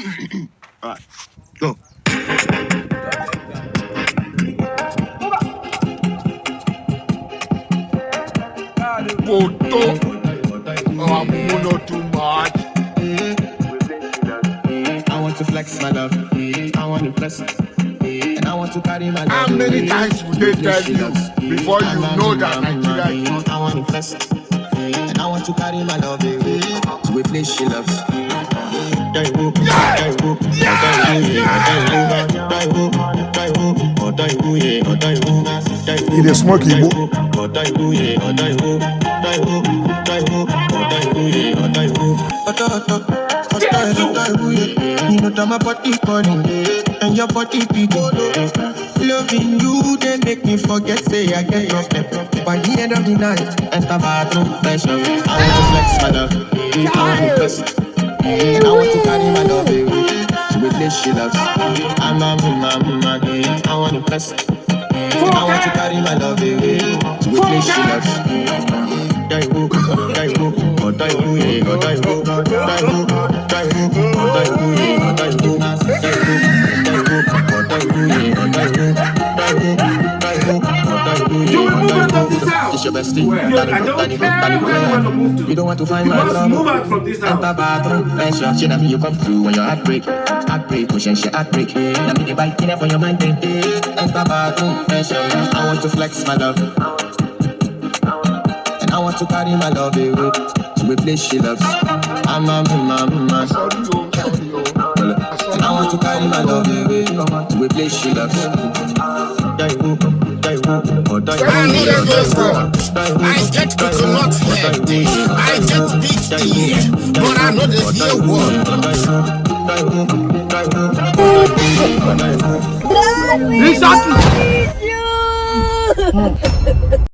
Alright, go. Photo. I'm not too much. I want to flex my love. I want to press. And I want to carry my love. How many times would they tell you before you know that Nigeria is not? I want to flex. And I want to carry my love to a place she loves. It is smoky, bro. You know that my body calling and your body people. Loving you, they make me forget, say I get your pep. By the end of the night, enter bathroom fresh up. I want to flex my love, I want to press. And I want to carry my love to a place she loves. I'm a I want to press. And I want to carry my love to a place she loves. It's your bestie. I don't care where you want to move to. You don't want to find you my must love. move out from this house. Enter bathroom, pressure. She you come through when you're heartbreak. Heartbreak, pushing she heartbreak. Now me the bike in for your mind. Enter bathroom, pressure. I want to flex my love. And I want to carry my love away to a place she loves. I'm a and I want to carry my love away to a place she loves. I get coconut head, I get big ear, but I know the real one. Exactly.